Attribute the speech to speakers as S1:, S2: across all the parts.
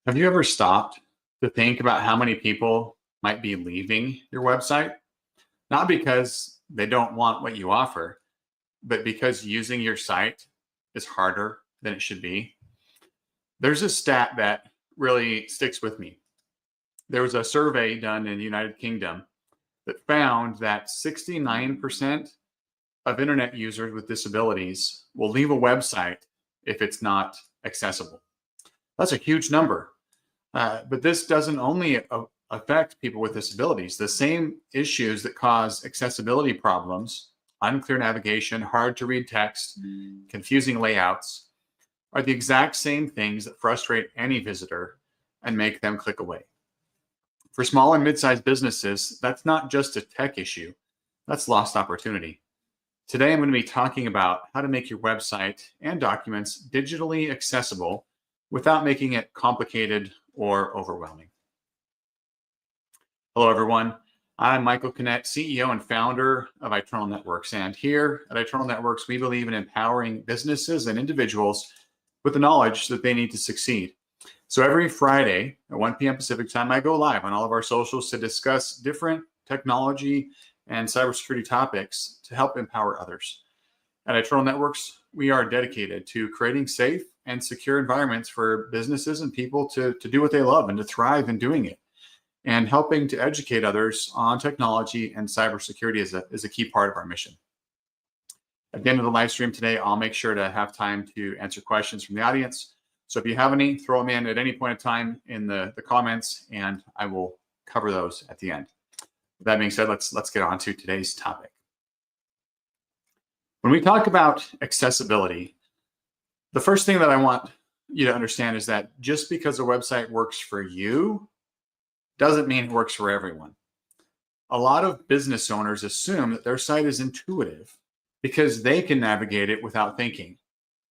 S1: Have you ever stopped to think about how many people might be leaving your website? Not because they don't want what you offer, but because using your site is harder than it should be. There's a stat that really sticks with me. There was a survey done in the United Kingdom that found that 69% of internet users with disabilities will leave a website if it's not accessible. That's a huge number. But this doesn't only affect people with disabilities. The same issues that cause accessibility problems, unclear navigation, hard to read text, confusing layouts, are the exact same things that frustrate any visitor and make them click away. For small and mid-sized businesses, that's not just a tech issue, that's lost opportunity. Today, I'm going to be talking about how to make your website and documents digitally accessible without making it complicated or overwhelming. Hello, everyone. I'm Michael Kinnett, CEO and founder of Iternal Networks. And here at Iternal Networks, we believe in empowering businesses and individuals with the knowledge that they need to succeed. So every Friday at 1 p.m. Pacific time, I go live on all of our socials to discuss different technology and cybersecurity topics to help empower others. At Iternal Networks, we are dedicated to creating safe and secure environments for businesses and people to do what they love and to thrive in doing it. And helping to educate others on technology and cybersecurity is a key part of our mission. At the end of the live stream today, I'll make sure to have time to answer questions from the audience. So if you have any, throw them in at any point in time in the comments, and I will cover those at the end. With that being said, let's get on to today's topic. When we talk about accessibility, the first thing that I want you to understand is that just because a website works for you doesn't mean it works for everyone. A lot of business owners assume that their site is intuitive because they can navigate it without thinking.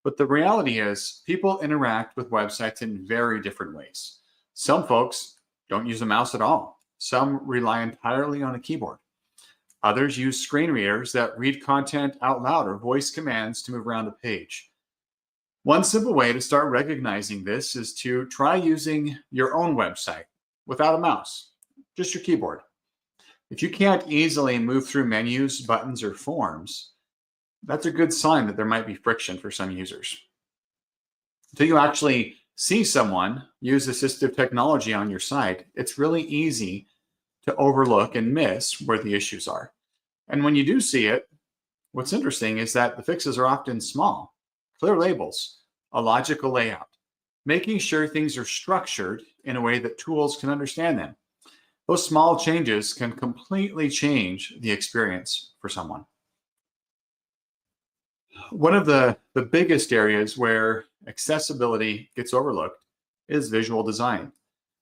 S1: But the reality is people interact with websites in very different ways. Some folks don't use a mouse at all. Some rely entirely on a keyboard. Others use screen readers that read content out loud or voice commands to move around a page. One simple way to start recognizing this is to try using your own website without a mouse, just your keyboard. If you can't easily move through menus, buttons, or forms, that's a good sign that there might be friction for some users. Until you actually see someone use assistive technology on your site, it's really easy to overlook and miss where the issues are. And when you do see it, what's interesting is that the fixes are often small, clear labels, a logical layout, making sure things are structured in a way that tools can understand them. Those small changes can completely change the experience for someone. One of the biggest areas where accessibility gets overlooked is visual design.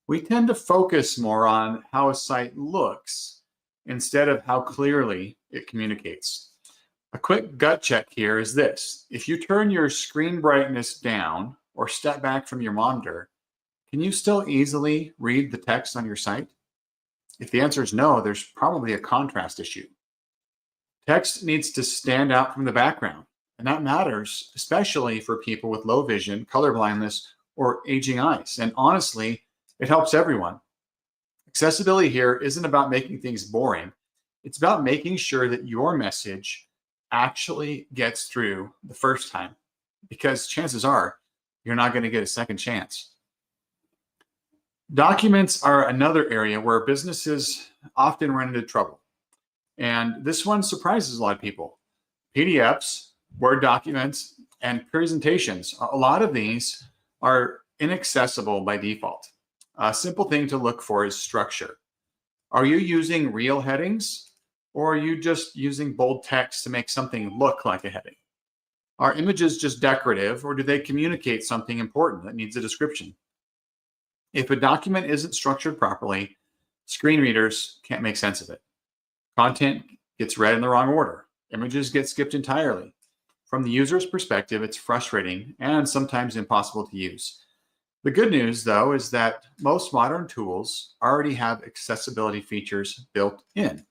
S1: We tend to focus more on how a site looks instead of how clearly it communicates. A quick gut check here is this. If you turn your screen brightness down or step back from your monitor, can you still easily read the text on your site? If the answer is no, there's probably a contrast issue. Text needs to stand out from the background, and that matters especially for people with low vision, color blindness, or aging eyes. And honestly, it helps everyone. Accessibility here isn't about making things boring. It's about making sure that your message actually gets through the first time, because chances are you're not going to get a second chance. Documents are another area where businesses often run into trouble. And this one surprises a lot of people. PDFs, Word documents, and presentations, a lot of these are inaccessible by default. A simple thing to look for is structure. Are you using real headings, or are you just using bold text to make something look like a heading? Are images just decorative, or do they communicate something important that needs a description? If a document isn't structured properly, screen readers can't make sense of it. Content gets read in the wrong order. Images get skipped entirely. From the user's perspective, it's frustrating and sometimes impossible to use. The good news, though, is that most modern tools already have accessibility features built in.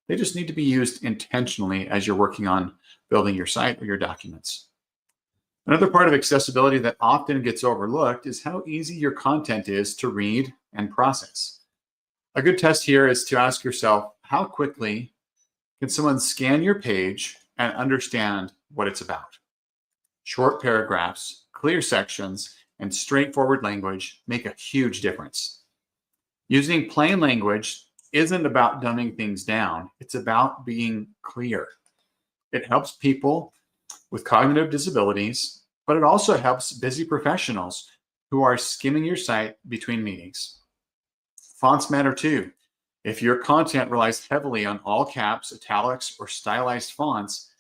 S1: They just need to be used intentionally as you're working on building your site or your documents. Another part of accessibility that often gets overlooked is how easy your content is to read and process. A good test here is to ask yourself, how quickly can someone scan your page and understand what it's about? Short paragraphs, clear sections, and straightforward language make a huge difference. Using plain language isn't about dumbing things down. It's about being clear. It helps people with cognitive disabilities, but it also helps busy professionals who are skimming your site between meetings. Fonts matter too. If your content relies heavily on all caps, italics, or stylized fonts,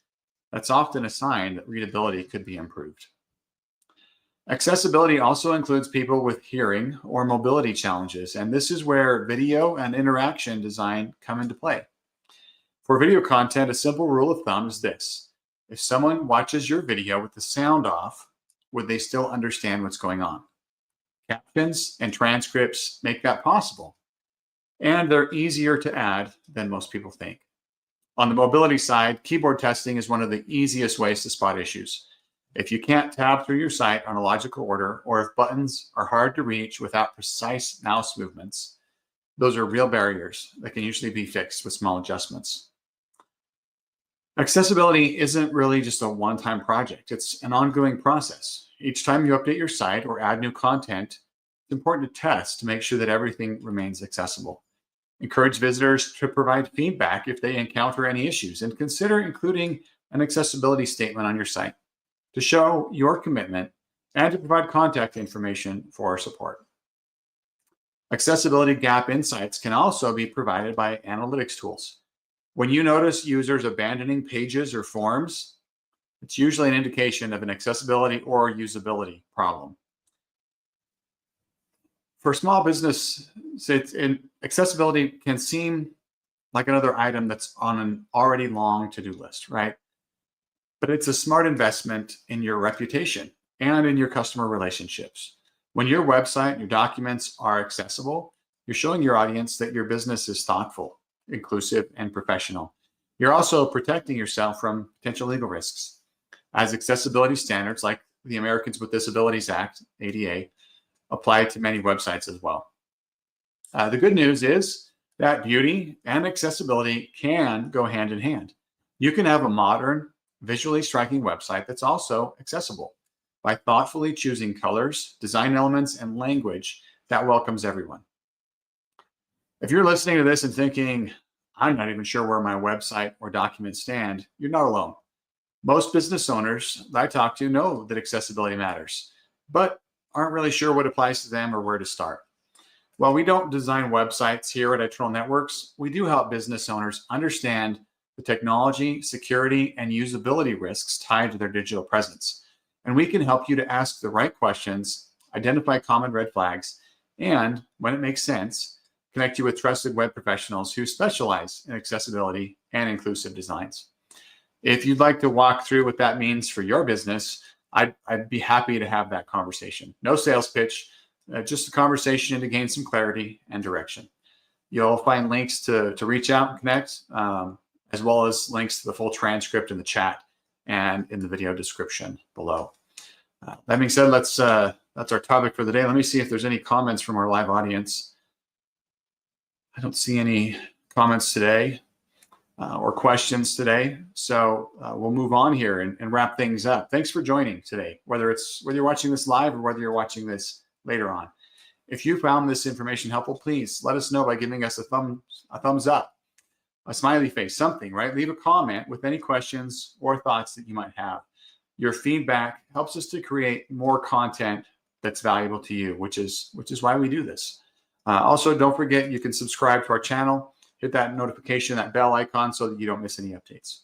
S1: that's often a sign that readability could be improved. Accessibility also includes people with hearing or mobility challenges, and this is where video and interaction design come into play. For video content, a simple rule of thumb is this: if someone watches your video with the sound off, would they still understand what's going on? Captions and transcripts make that possible, and they're easier to add than most people think. On the mobility side, keyboard testing is one of the easiest ways to spot issues. If you can't tab through your site on a logical order, or if buttons are hard to reach without precise mouse movements, those are real barriers that can usually be fixed with small adjustments. Accessibility isn't really just a one-time project. It's an ongoing process. Each time you update your site or add new content, it's important to test to make sure that everything remains accessible. Encourage visitors to provide feedback if they encounter any issues, and consider including an accessibility statement on your site to show your commitment and to provide contact information for our support. Accessibility gap insights can also be provided by analytics tools. When you notice users abandoning pages or forms, it's usually an indication of an accessibility or usability problem. For small business, accessibility can seem like another item that's on an already long to-do list, right? But it's a smart investment in your reputation and in your customer relationships. When your website and your documents are accessible, you're showing your audience that your business is thoughtful, inclusive, and professional. You're also protecting yourself from potential legal risks, as accessibility standards like the Americans with Disabilities Act, ADA, apply to many websites as well. The good news is that beauty and accessibility can go hand in hand. You can have a modern, visually striking website that's also accessible by thoughtfully choosing colors, design elements, and language that welcomes everyone. If you're listening to this and thinking, I'm not even sure where my website or documents stand, you're not alone. Most business owners that I talk to know that accessibility matters, but aren't really sure what applies to them or where to start. While we don't design websites here at Eternal Networks, we do help business owners understand the technology, security, and usability risks tied to their digital presence. And we can help you to ask the right questions, identify common red flags, and, when it makes sense, connect you with trusted web professionals who specialize in accessibility and inclusive designs. If you'd like to walk through what that means for your business, I'd be happy to have that conversation. No sales pitch, just a conversation to gain some clarity and direction. You'll find links to reach out and connect, as well as links to the full transcript in the chat and in the video description below. That being said, that's our topic for the day. Let me see if there's any comments from our live audience. I don't see any comments today or questions today. So we'll move on here and wrap things up. Thanks for joining today, whether you're watching this live or whether you're watching this later on. If you found this information helpful, please let us know by giving us a thumbs up, a smiley face, something, right? Leave a comment with any questions or thoughts that you might have. Your feedback helps us to create more content that's valuable to you, which is why we do this. Also, don't forget you can subscribe to our channel, hit that notification, that bell icon, so that you don't miss any updates.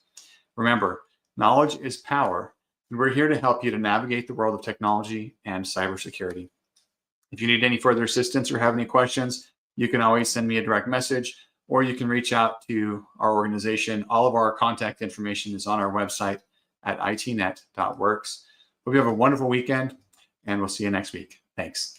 S1: Remember, knowledge is power, and we're here to help you to navigate the world of technology and cybersecurity. If you need any further assistance or have any questions, you can always send me a direct message, or you can reach out to our organization. All of our contact information is on our website at itnet.works. Hope you have a wonderful weekend, and we'll see you next week. Thanks.